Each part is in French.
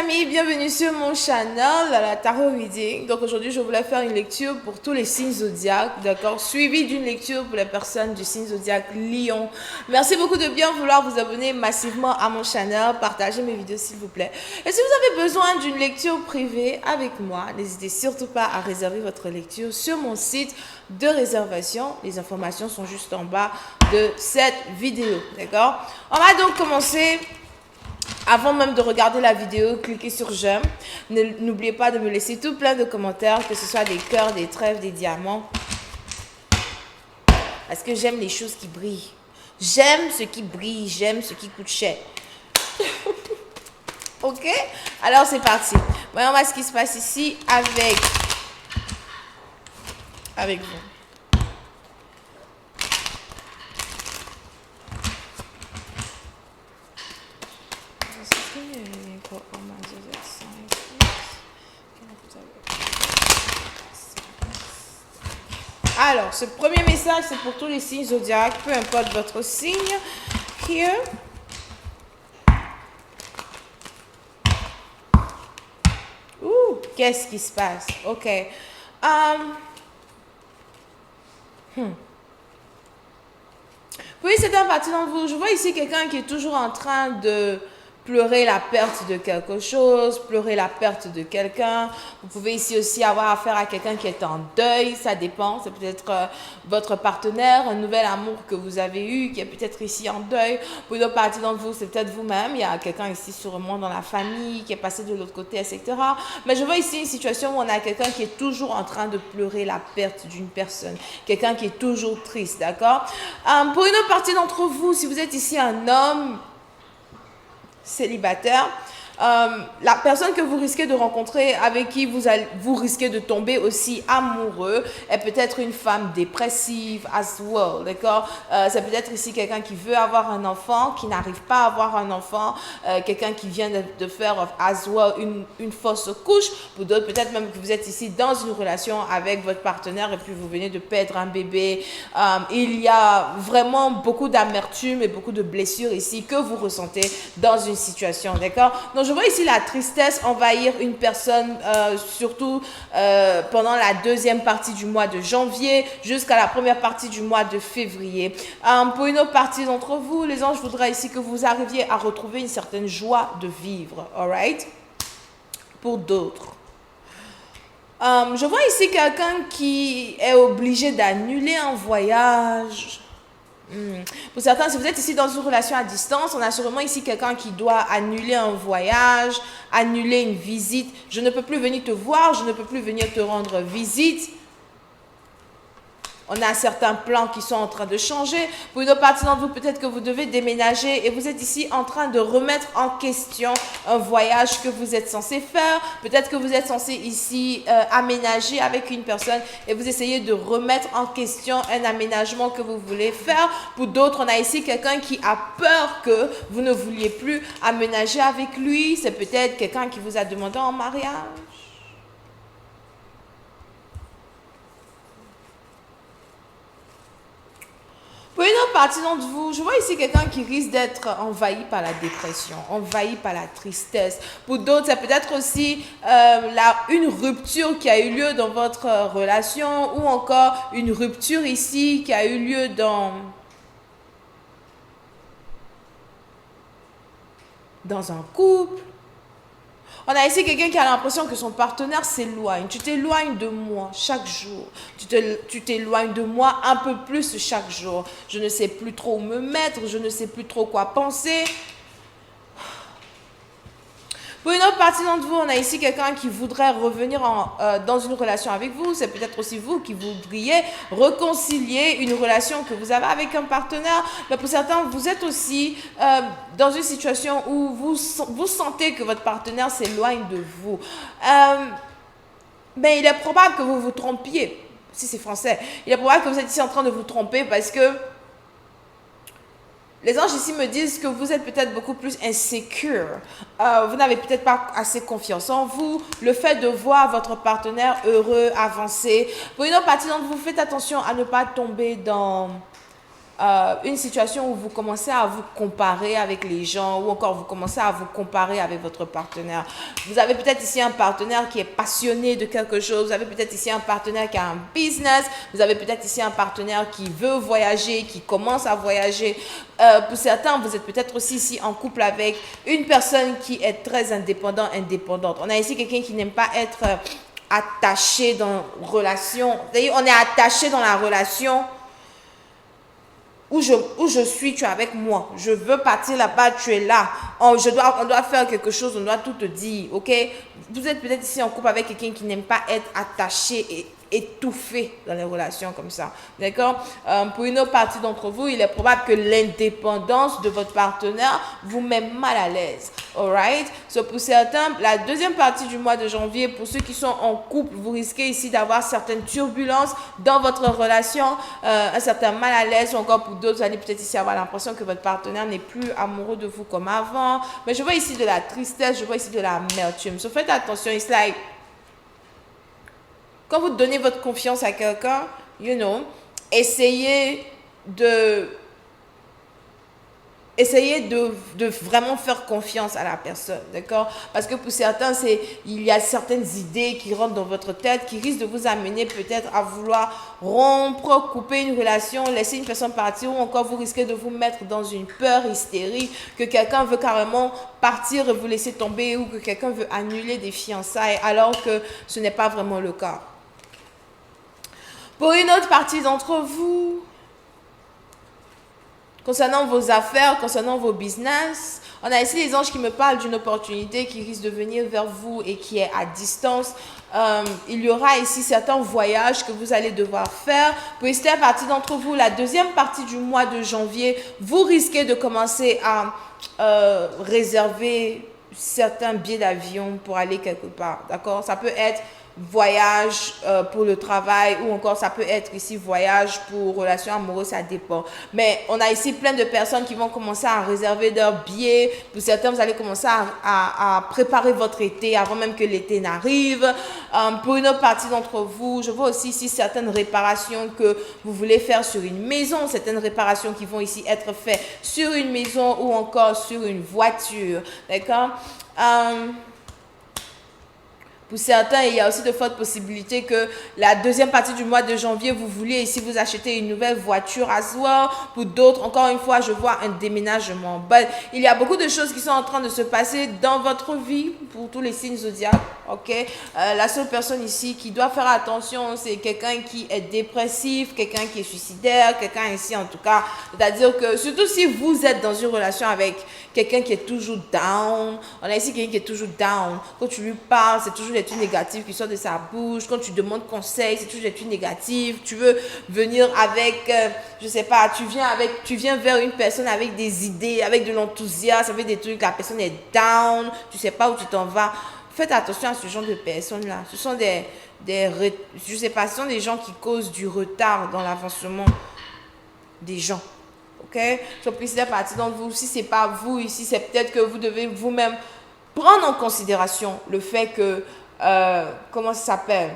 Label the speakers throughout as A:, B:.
A: amis, bienvenue sur mon channel, la Tarot Reading. Donc aujourd'hui, je voulais faire une lecture pour tous les signes zodiaques, d'accord, suivi d'une lecture pour les personnes du signe zodiaque Lion. Merci beaucoup de bien vouloir vous abonner massivement à mon channel, partagez mes vidéos s'il vous plaît. Et si vous avez besoin d'une lecture privée avec moi, n'hésitez surtout pas à réserver votre lecture sur mon site de réservation. Les informations sont juste en bas de cette vidéo, d'accord. On va donc commencer. Avant même de regarder la vidéo, cliquez sur j'aime. N'oubliez pas de me laisser tout plein de commentaires, que ce soit des cœurs, des trèfles, des diamants. Parce que j'aime les choses qui brillent. J'aime ce qui brille, j'aime ce qui coûte cher. Ok? Alors c'est parti. Voyons voir ce qui se passe ici avec vous. Alors, ce premier message, c'est pour tous les signes zodiaques, peu importe votre signe. Here. Ouh, qu'est-ce qui se passe? Ok. Oui, c'est un parti d'entre vous. Je vois ici quelqu'un qui est toujours en train de pleurer la perte de quelque chose, pleurer la perte de quelqu'un. Vous pouvez ici aussi avoir affaire à quelqu'un qui est en deuil, ça dépend. C'est peut-être votre partenaire, un nouvel amour que vous avez eu, qui est peut-être ici en deuil. Pour une autre partie d'entre vous, c'est peut-être vous-même. Il y a quelqu'un ici sûrement dans la famille qui est passé de l'autre côté, etc. Mais je vois ici une situation où on a quelqu'un qui est toujours en train de pleurer la perte d'une personne. Quelqu'un qui est toujours triste, d'accord? Pour une autre partie d'entre vous, si vous êtes ici un homme célibataire, la personne que vous risquez de rencontrer, avec qui vous risquez de tomber aussi amoureux, est peut-être une femme dépressive as well, d'accord? C'est peut-être ici quelqu'un qui veut avoir un enfant, qui n'arrive pas à avoir un enfant, quelqu'un qui vient de faire as well une fausse couche. Pour d'autres, peut-être même que vous êtes ici dans une relation avec votre partenaire et puis vous venez de perdre un bébé. Il y a vraiment beaucoup d'amertume et beaucoup de blessures ici que vous ressentez dans une situation, d'accord? Donc, je vois ici la tristesse envahir une personne, surtout pendant la deuxième partie du mois de janvier jusqu'à la première partie du mois de février. Pour une autre partie d'entre vous, les anges voudraient ici que vous arriviez à retrouver une certaine joie de vivre, alright? Pour d'autres. Je vois ici quelqu'un qui est obligé d'annuler un voyage. Pour certains, si vous êtes ici dans une relation à distance, on a sûrement ici quelqu'un qui doit annuler un voyage, annuler une visite. Je ne peux plus venir te voir, je ne peux plus venir te rendre visite. On a certains plans qui sont en train de changer. Pour une autre partie d'entre vous, peut-être que vous devez déménager et vous êtes ici en train de remettre en question un voyage que vous êtes censé faire. Peut-être que vous êtes censé ici aménager avec une personne et vous essayez de remettre en question un aménagement que vous voulez faire. Pour d'autres, on a ici quelqu'un qui a peur que vous ne vouliez plus aménager avec lui. C'est peut-être quelqu'un qui vous a demandé en mariage. Pour une autre partie d'entre vous, je vois ici quelqu'un qui risque d'être envahi par la dépression, envahi par la tristesse. Pour d'autres, c'est peut-être aussi une rupture qui a eu lieu dans votre relation ou encore une rupture ici qui a eu lieu dans un couple. On a ici quelqu'un qui a l'impression que son partenaire s'éloigne. Tu t'éloignes de moi chaque jour. Tu t'éloignes de moi un peu plus chaque jour. Je ne sais plus trop où me mettre. Je ne sais plus trop quoi penser. Pour une autre partie d'entre vous, on a ici quelqu'un qui voudrait revenir dans une relation avec vous. C'est peut-être aussi vous qui voudriez réconcilier une relation que vous avez avec un partenaire. Mais pour certains, vous êtes aussi dans une situation où vous sentez que votre partenaire s'éloigne de vous. Mais il est probable que vous vous trompiez. Si c'est français. Il est probable que vous êtes ici en train de vous tromper parce que les anges ici me disent que vous êtes peut-être beaucoup plus insécure. Vous n'avez peut-être pas assez confiance en vous. Le fait de voir votre partenaire heureux, avancer. Pour une autre partie d'entre vous, faites attention à ne pas tomber dans une situation où vous commencez à vous comparer avec les gens ou encore vous commencez à vous comparer avec votre partenaire. Vous avez peut-être ici un partenaire qui est passionné de quelque chose, vous avez peut-être ici un partenaire qui a un business, vous avez peut-être ici un partenaire qui veut voyager, qui commence à voyager. Pour certains, vous êtes peut-être aussi ici en couple avec une personne qui est très indépendante. On a ici quelqu'un qui n'aime pas être attaché dans relation. C'est-à-dire, on est attaché dans la relation où je suis, tu es avec moi. Je veux partir là-bas, tu es là. On doit faire quelque chose, on doit tout te dire, ok? Vous êtes peut-être ici en couple avec quelqu'un qui n'aime pas être attaché et étouffé dans les relations comme ça, d'accord? Pour une autre partie d'entre vous, il est probable que l'indépendance de votre partenaire vous met mal à l'aise, alright? So pour certains, la deuxième partie du mois de janvier, pour ceux qui sont en couple, vous risquez ici d'avoir certaines turbulences dans votre relation, un certain mal à l'aise, ou encore pour d'autres, vous allez peut-être ici avoir l'impression que votre partenaire n'est plus amoureux de vous comme avant, mais je vois ici de la tristesse, je vois ici de l'amertume. So faites attention, it's like, quand vous donnez votre confiance à quelqu'un, essayez de vraiment faire confiance à la personne, d'accord? Parce que pour certains, il y a certaines idées qui rentrent dans votre tête qui risquent de vous amener peut-être à vouloir rompre, couper une relation, laisser une personne partir, ou encore vous risquez de vous mettre dans une peur hystérique, que quelqu'un veut carrément partir et vous laisser tomber, ou que quelqu'un veut annuler des fiançailles alors que ce n'est pas vraiment le cas. Pour une autre partie d'entre vous, concernant vos affaires, concernant vos business, on a ici les anges qui me parlent d'une opportunité qui risque de venir vers vous et qui est à distance. Il y aura ici certains voyages que vous allez devoir faire. Pour certaines partie d'entre vous, la deuxième partie du mois de janvier, vous risquez de commencer à réserver certains billets d'avion pour aller quelque part. D'accord? Ça peut être voyage pour le travail, ou encore ça peut être ici voyage pour relations amoureuses, ça dépend. Mais on a ici plein de personnes qui vont commencer à réserver leurs billets. Pour certains, vous allez commencer à préparer votre été avant même que l'été n'arrive. Pour une autre partie d'entre vous, je vois aussi ici certaines réparations que vous voulez faire sur une maison, certaines réparations qui vont ici être faites sur une maison ou encore sur une voiture. D'accord? Pour certains, il y a aussi de fortes possibilités que la deuxième partie du mois de janvier, vous vouliez ici vous acheter une nouvelle voiture à soi. Pour d'autres, encore une fois, je vois un déménagement. Il y a beaucoup de choses qui sont en train de se passer dans votre vie pour tous les signes zodiaques. Ok, la seule personne ici qui doit faire attention, c'est quelqu'un qui est dépressif, quelqu'un qui est suicidaire, quelqu'un ici en tout cas. C'est-à-dire que surtout si vous êtes dans une relation avec quelqu'un qui est toujours down, on a ici quelqu'un qui est toujours down. Quand tu lui parles, c'est toujours des trucs négatifs qui sortent de sa bouche. Quand tu demandes conseil, c'est toujours des trucs négatifs. Tu veux venir avec, je sais pas, tu viens vers une personne avec des idées, avec de l'enthousiasme, avec des trucs, la personne est down, tu sais pas où tu t'en vas. Faites attention à ce genre de personnes-là. Ce sont je sais pas, ce sont des gens qui causent du retard dans l'avancement des gens. Ok? So, please, la partie d'entre vous, si c'est pas vous ici, c'est peut-être que vous devez vous-même prendre en considération le fait que, comment ça s'appelle?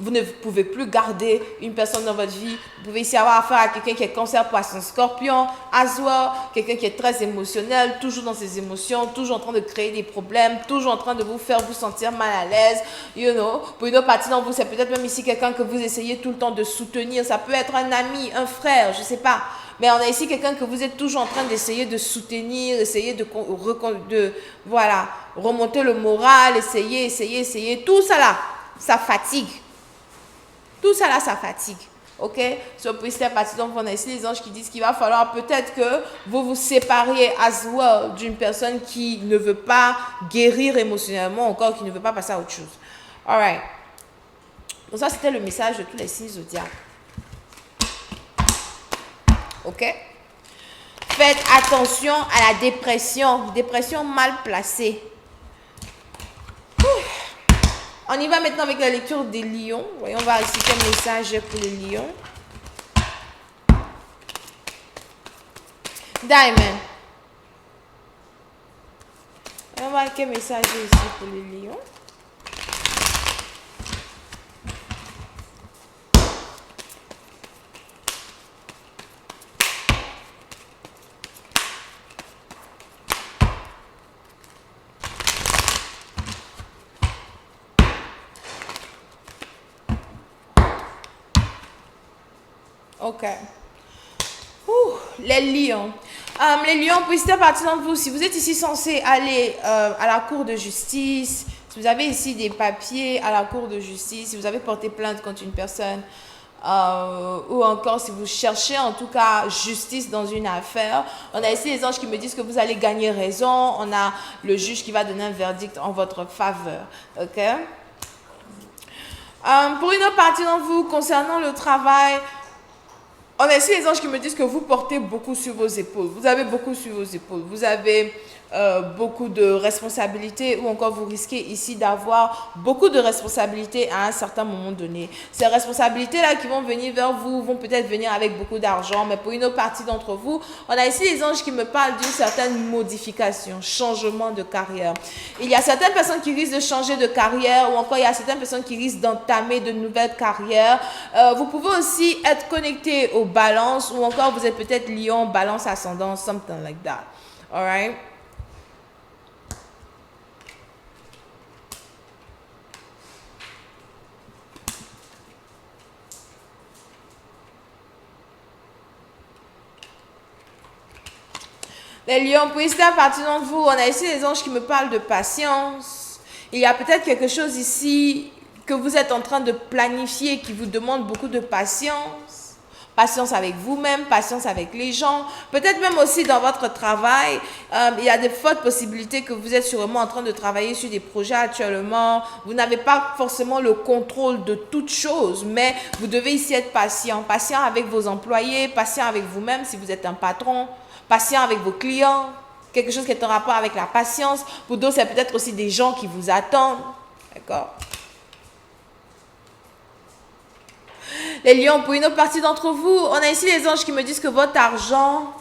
A: Vous ne pouvez plus garder une personne dans votre vie. Vous pouvez ici avoir affaire à quelqu'un qui est cancer, poisson, scorpion, Aswa, quelqu'un qui est très émotionnel, toujours dans ses émotions, toujours en train de créer des problèmes, toujours en train de vous faire vous sentir mal à l'aise. Pour une autre partie d'entre vous, c'est peut-être même ici quelqu'un que vous essayez tout le temps de soutenir. Ça peut être un ami, un frère, je ne sais pas. Mais on a ici quelqu'un que vous êtes toujours en train d'essayer de soutenir, essayer de remonter le moral, essayer. Tout ça là, ça fatigue. Tout ça là, ça fatigue. Ok? So, pour cette partie, donc, on a ici les anges qui disent qu'il va falloir peut-être que vous vous sépariez as well d'une personne qui ne veut pas guérir émotionnellement, encore qui ne veut pas passer à autre chose. Alright. Donc, ça, c'était le message de tous les signes zodiaques. Ok? Faites attention à la dépression. Dépression mal placée. On y va maintenant avec la lecture des lions. Voyons voir ici quel message pour les lions. Diamond. Voyons voir quel message ici pour les lions. Ok. Les lions. Les lions, pour ici, à partir de vous, si vous êtes ici censé aller à la cour de justice, si vous avez ici des papiers à la cour de justice, si vous avez porté plainte contre une personne, ou encore si vous cherchez en tout cas justice dans une affaire, on a ici les anges qui me disent que vous allez gagner raison, on a le juge qui va donner un verdict en votre faveur. Ok? Pour une autre partie d'entre vous, concernant le travail, on a ici les anges qui me disent que vous portez beaucoup sur vos épaules. Vous avez beaucoup sur vos épaules. Vous avez beaucoup de responsabilités ou encore vous risquez ici d'avoir beaucoup de responsabilités à un certain moment donné. Ces responsabilités-là qui vont venir vers vous vont peut-être venir avec beaucoup d'argent, mais pour une autre partie d'entre vous, on a ici les anges qui me parlent d'une certaine modification, changement de carrière. Il y a certaines personnes qui risquent de changer de carrière ou encore il y a certaines personnes qui risquent d'entamer de nouvelles carrières. Vous pouvez aussi être connecté aux balances ou encore vous êtes peut-être lion, balance ascendant, something like that. All right? Les lions, pour ici, à partir d'entre vous, on a ici les anges qui me parlent de patience. Il y a peut-être quelque chose ici que vous êtes en train de planifier qui vous demande beaucoup de patience. Patience avec vous-même, patience avec les gens. Peut-être même aussi dans votre travail, il y a de fortes possibilités que vous êtes sûrement en train de travailler sur des projets actuellement. Vous n'avez pas forcément le contrôle de toutes choses, mais vous devez ici être patient. Patient avec vos employés, patient avec vous-même si vous êtes un patron. Patient avec vos clients, quelque chose qui est en rapport avec la patience. Pour d'autres, c'est peut-être aussi des gens qui vous attendent. D'accord? Les lions, pour une autre partie d'entre vous, on a ici les anges qui me disent que votre argent,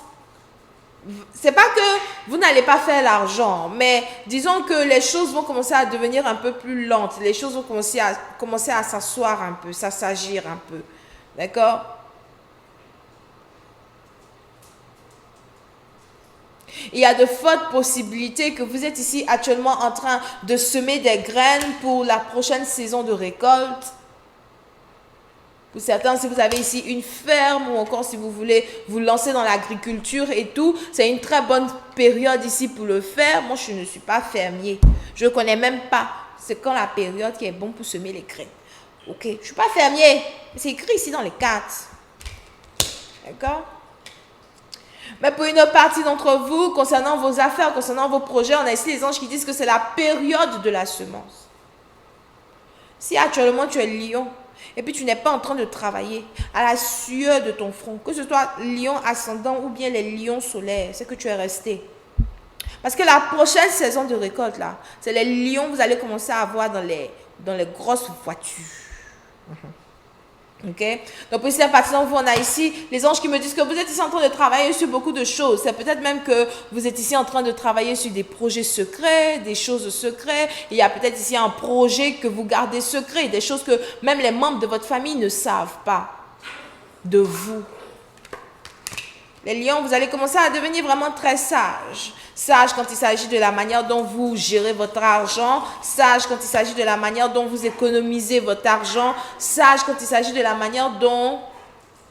A: c'est pas que vous n'allez pas faire l'argent, mais disons que les choses vont commencer à devenir un peu plus lentes. Les choses vont commencer à s'asseoir un peu, s'assagir un peu. D'accord? Il y a de fortes possibilités que vous êtes ici actuellement en train de semer des graines pour la prochaine saison de récolte. Pour certains, si vous avez ici une ferme ou encore si vous voulez vous lancer dans l'agriculture et tout, c'est une très bonne période ici pour le faire. Moi, je ne suis pas fermier. Je ne connais même pas. C'est quand la période qui est bonne pour semer les graines. Ok, je ne suis pas fermier. C'est écrit ici dans les cartes. D'accord? Mais pour une autre partie d'entre vous, concernant vos affaires, concernant vos projets, on a ici les anges qui disent que c'est la période de la semence. Si actuellement tu es lion et puis tu n'es pas en train de travailler à la sueur de ton front, que ce soit lion ascendant ou bien les lions solaires, c'est que tu es resté. Parce que la prochaine saison de récolte, là, c'est les lions que vous allez commencer à avoir dans les grosses voitures. Ok, donc pour ici à partir de vous, on a ici les anges qui me disent que vous êtes ici en train de travailler sur beaucoup de choses. C'est peut-être même que vous êtes ici en train de travailler sur des projets secrets, des choses secrètes. Il y a peut-être ici un projet que vous gardez secret, des choses que même les membres de votre famille ne savent pas de vous. Les lions, vous allez commencer à devenir vraiment très sages. Sage quand il s'agit de la manière dont vous gérez votre argent. Sage quand il s'agit de la manière dont vous économisez votre argent. Sage quand il s'agit de la manière dont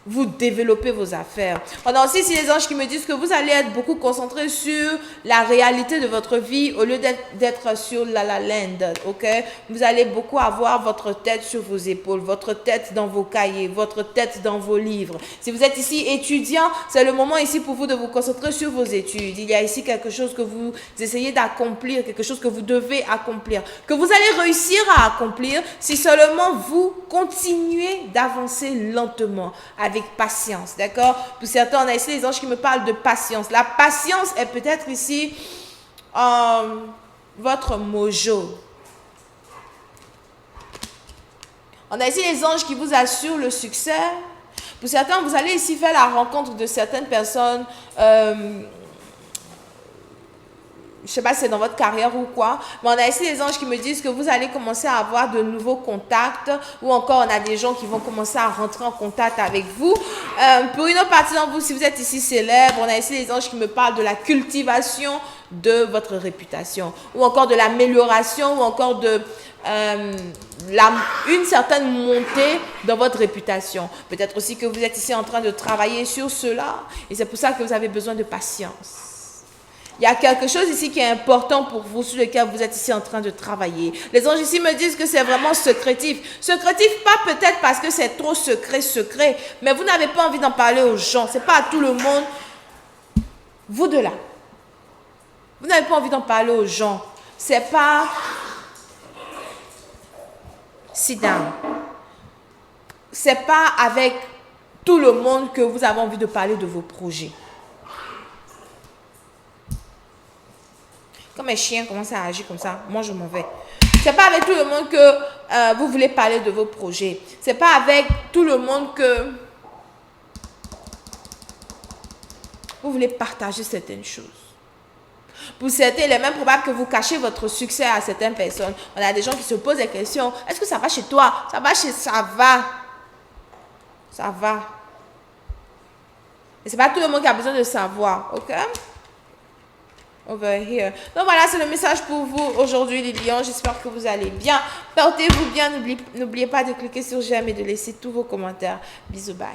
A: vous développez vos affaires. On a aussi ici les anges qui me disent que vous allez être beaucoup concentrés sur la réalité de votre vie au lieu d'être sur la land, ok? Vous allez beaucoup avoir votre tête sur vos épaules, votre tête dans vos cahiers, votre tête dans vos livres. Si vous êtes ici étudiant, c'est le moment ici pour vous de vous concentrer sur vos études. Il y a ici quelque chose que vous essayez d'accomplir, quelque chose que vous devez accomplir, que vous allez réussir à accomplir si seulement vous continuez d'avancer lentement, avec patience, d'accord? Pour certains, on a ici les anges qui me parlent de patience. La patience est peut-être ici votre mojo. On a ici les anges qui vous assurent le succès. Pour certains, vous allez ici faire la rencontre de certaines personnes. je sais pas si c'est dans votre carrière ou quoi, mais on a ici des anges qui me disent que vous allez commencer à avoir de nouveaux contacts, ou encore on a des gens qui vont commencer à rentrer en contact avec vous. Pour une autre partie d'entre vous, si vous êtes ici célèbre, on a ici des anges qui me parlent de la cultivation de votre réputation, ou encore de l'amélioration, ou encore de une certaine montée dans votre réputation. Peut-être aussi que vous êtes ici en train de travailler sur cela, et c'est pour ça que vous avez besoin de patience. Il y a quelque chose ici qui est important pour vous, sur lequel vous êtes ici en train de travailler. Les anges ici me disent que c'est vraiment secrétif. Secrétif, pas peut-être parce que c'est trop secret, mais vous n'avez pas envie d'en parler aux gens. C'est pas à tout le monde. Vous de là. Vous n'avez pas envie d'en parler aux gens. C'est pas... Sit down. C'est pas avec tout le monde que vous avez envie de parler de vos projets. Comme un chien commence à agir comme ça, moi je m'en vais. C'est pas avec tout le monde que vous voulez parler de vos projets. C'est pas avec tout le monde que vous voulez partager certaines choses. Pour certains, il est même probable que vous cachez votre succès à certaines personnes. On a des gens qui se posent des questions. Est-ce que ça va chez toi? Ça va chez... Ça va. Ça va. Et c'est pas tout le monde qui a besoin de savoir. OK? Over here. Donc voilà, c'est le message pour vous aujourd'hui, les lions. J'espère que vous allez bien. Portez-vous bien. N'oubliez pas de cliquer sur j'aime et de laisser tous vos commentaires. Bisous, bye.